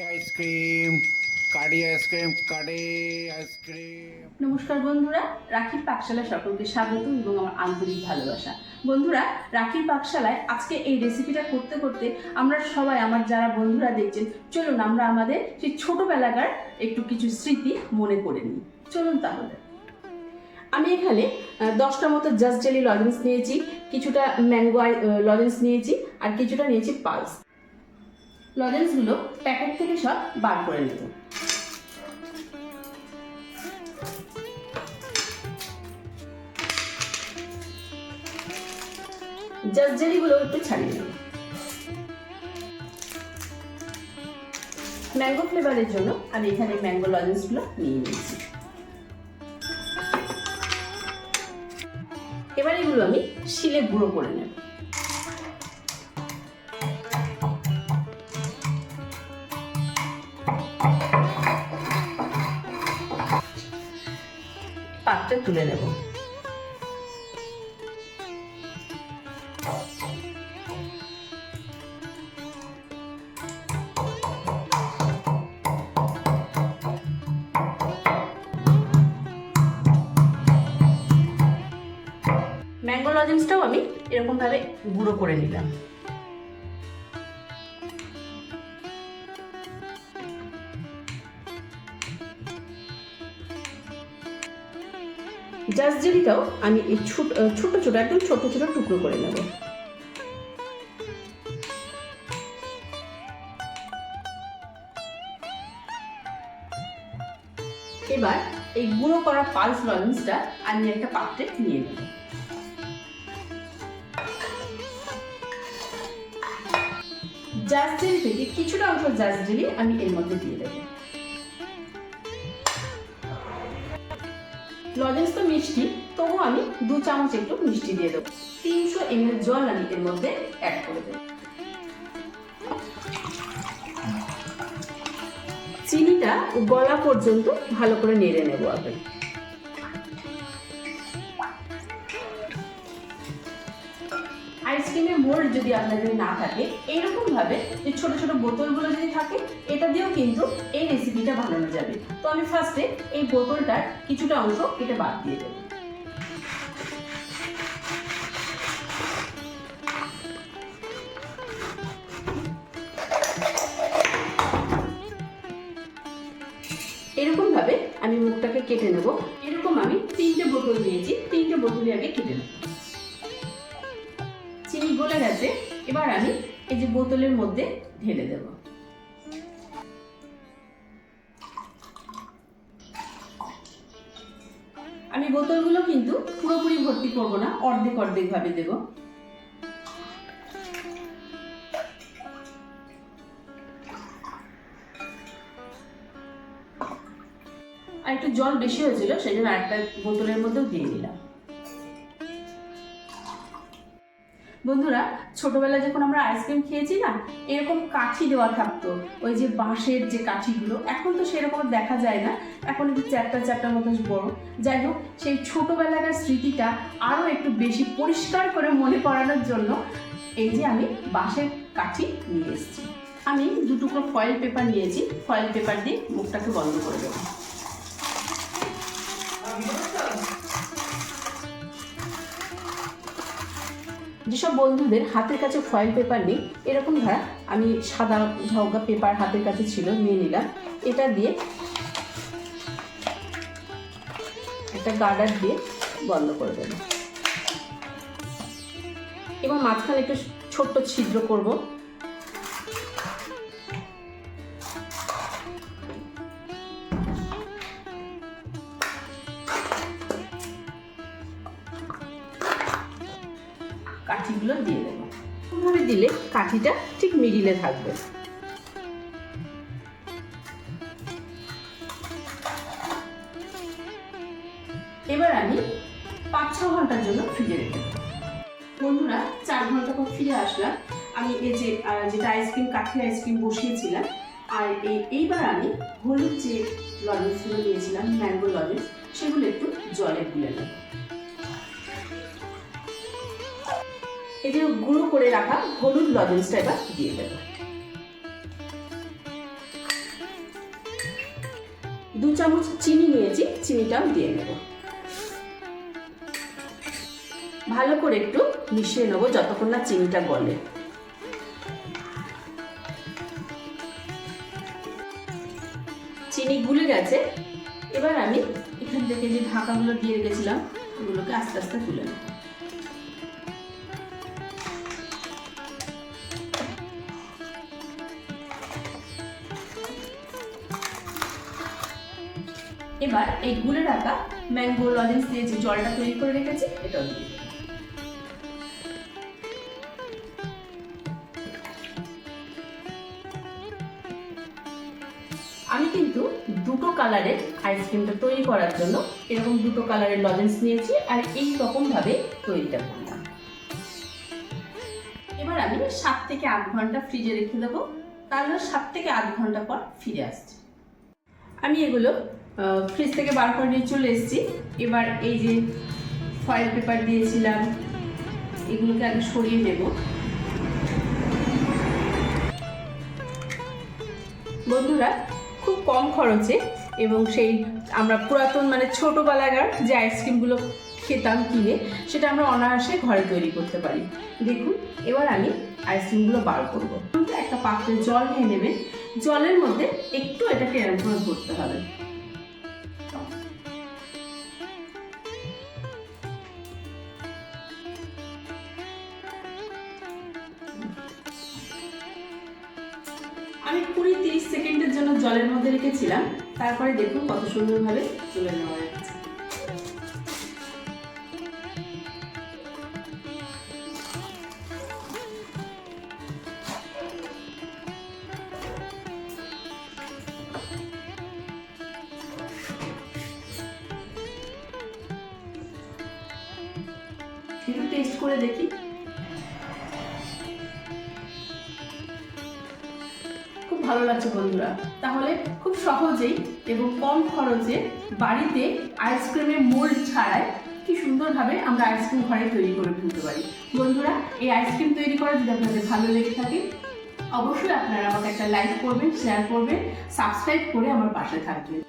Ice cream কাডি ice cream কাডি ice cream. নমস্কার বন্ধুরা, রাখির পাকশালায় সকলকে স্বাগত এবং আমার আন্তরিক ভালোবাসা। বন্ধুরা, রাখির পাকশালায় আজকে এই রেসিপিটা করতে করতে আমরা সবাই, আমার যারা বন্ধুরা দেখছেন, চলুন আমরা আমাদের সেই ছোটোবেলাকার একটু কিছু স্মৃতি মনে করে নিই। চলুন তাহলে। আমি এখানে 10টা মতো জাস্ট জেলি লজেন্স নিয়েছি, কিছুটা ম্যাঙ্গো লজেন্স নিয়েছি, আর কিছুটা নিয়েছি পালস। লজেন্সগুলো প্যাকেট থেকে সব বার করে নেব। জাস্ট জেলিগুলো একটু ছাড়িয়ে নেব। ম্যাঙ্গো ফ্লেভারের জন্য আমি এখানে ম্যাঙ্গো লজেন্সগুলো নিয়ে নিয়েছি। এবার এগুলো আমি শিলে গুঁড়ো করে নেব। পাত্রে তুলে নেব। ম্যাঙ্গো লজেন্সটাও আমি এরকম ভাবে গুঁড়ো করে নিলাম। জাস্ট জেলিটাও আমি এই ছোট ছোট একদম ছোট ছোট টুকরো করে নেব। এবার এই গুঁড়ো করা পালস লজেন্সটা আমি একটা পাত্রে নিয়ে নেব। জাস্ট জেলি থেকে কিছুটা অংশ জাস্ট জেলি আমি এর মধ্যে দিয়ে দেব। লজেন্স তো মিষ্টি, তবু আমি 2 চামচ একটু মিষ্টি দিয়ে দেবো। 300 ml জল আমি এর মধ্যে অ্যাড করে দেব। চিনিটা গলা পর্যন্ত ভালো করে নেড়ে নেব আগে। আইসক্রিমের মোল্ড যদি আপনাদের না থাকে, এইরকম ভাবে যে ছোট ছোট বোতলগুলো যদি থাকে, এটা দিয়েও কিন্তু এই রেসিপিটা বানানো যাবে। তো আমি ফার্স্টে এই বোতলটার কিছুটা অংশ কেটে বাদ দিয়ে দেব। এরকম ভাবে আমি মুখটাকে কেটে নেব। এরকম আমি 3টে বোতল নিয়েছি, 3টে বোতলই আগে কেটে নেব। চিনি গলে গেছে, এবার আমি এই যে বোতলের মধ্যে ঢেলে দেব। আমি বোতলগুলো কিন্তু পুরোপুরি ভর্তি করব না, অর্ধেক অর্ধেক ভাবে দেব। আর একটু জল বেশি হয়েছিল, সেই জন্য আরেকটা বোতলের মধ্যেও দিয়ে দিলাম। বন্ধুরা, ছোটবেলায় যখন আমরা আইসক্রিম খেয়েছি না, এরকম কাঠি দেওয়া থাকতো, ওই যে বাঁশের যে কাঠিগুলো, এখন তো সেরকম দেখা যায় না, এখন একটু চ্যাপ্টা চ্যাপ্টার মতো বড়। যাই হোক, সেই ছোটবেলাকার স্মৃতিটা আরও একটু বেশি পরিষ্কার করে মনে করানোর জন্য এই যে আমি বাঁশের কাঠি নিয়ে এসেছি। আমি 2 টুকরো ফয়েল পেপার নিয়েছি, ফয়েল পেপার দিয়ে মুখটাকে বন্ধ করে দেবো। যেসব বন্ধুদের হাতের কাছে ফয়েল পেপার নেই, এরকম ধরা আমি সাদা ঝাউগা পেপার হাতের কাছে ছিল, নিয়ে নিলাম। এটা দিয়ে একটা গার্ডার দিয়ে বন্ধ করে দেব। এবং মাঝখানে একটু ছোট্ট ছিদ্র করব। কাঠিগুলো দিয়ে দেবো। এভাবে দিলে কাঠিটা ঠিক মিডিলে থাকবে। এবার আমি 5-6 ঘন্টার জন্য ফ্রিজে রেখে দেবো। বন্ধুরা, 4 ঘন্টা পর ফিরে আসলাম। আমি এই যে যেটা আইসক্রিম, কাঠের আইসক্রিম বসিয়েছিলাম, আর এইবার আমি হলুদ যে লজেন্সগুলো নিয়েছিলাম, ম্যাঙ্গো লজেন্স, সেগুলো একটু জলে গুলে নেব। এই যে গুঁড়ো করে রাখা হলুদ লজেন্সটা এবার দিয়ে দেব। 2 চামচ চিনি নিয়েছি, চিনিটাও দিয়ে নেব। ভালো করে একটু মিশিয়ে নেবো যতক্ষণ না চিনিটা গলে। চিনি গুলে গেছে, এবার আমি এখান থেকে যে ঢাকাগুলো দিয়ে রেখেছিলাম ওগুলোকে আস্তে আস্তে তুলে নেব। এবার এই গুলে রাখা ম্যাঙ্গো লজেন্স দিয়ে যে জলটা তৈরি করে রেখেছি এটাও দিয়ে দেব। আমি কিন্তু দুটো কালারের আইসক্রিমটা তৈরি করার জন্য এরকম দুটো কালারের লজেন্স নিয়েছি আর এই রকম ভাবে তৈরিটা করলাম। এবার আমি 7 থেকে 8 ঘন্টা ফ্রিজে রেখে দেবো, তারপর 7 থেকে 8 ঘন্টা পর ফিরে আসছি। আমি এগুলো ফ্রিজ থেকে বার করে নিয়ে চলে এসেছি। এবার এই যে ফয়েল পেপার দিয়েছিলাম এগুলোকে আগে সরিয়ে নেব। বন্ধুরা, খুব কম খরচে এবং সেই আমরা পুরাতন মানে ছোটোবেলাকার যে আইসক্রিমগুলো খেতাম কিনে সেটা আমরা অনায়াসে ঘরে তৈরি করতে পারি। দেখুন, এবার আমি আইসক্রিমগুলো বার করবো। একটা পাত্রে জল নিয়ে নেবেন, জলের মধ্যে একটু এটাকে এরকম করে ভরতে হবে। আমি 20-30 সেকেন্ডের জন্য জলের মধ্যে রেখেছিলাম, তারপরে দেখুন কত সুন্দরভাবে তুলে নেওয়া যাচ্ছে। একটু টেস্ট করে দেখি। খুব ভালো লাগছে বন্ধুরা। তাহলে খুব সহজেই এবং কম খরচে বাড়িতে আইসক্রিমের মোল্ড ছাড়াই কি সুন্দরভাবে আমরা আইসক্রিম ঘরে তৈরি করে ফেলতে পারি। বন্ধুরা, এই আইসক্রিম তৈরি করা যদি আপনাদের ভালো লেগে থাকে অবশ্যই আপনারা আমাকে একটা লাইক করবেন, শেয়ার করবেন, সাবস্ক্রাইব করে আমার পাশে থাকবেন।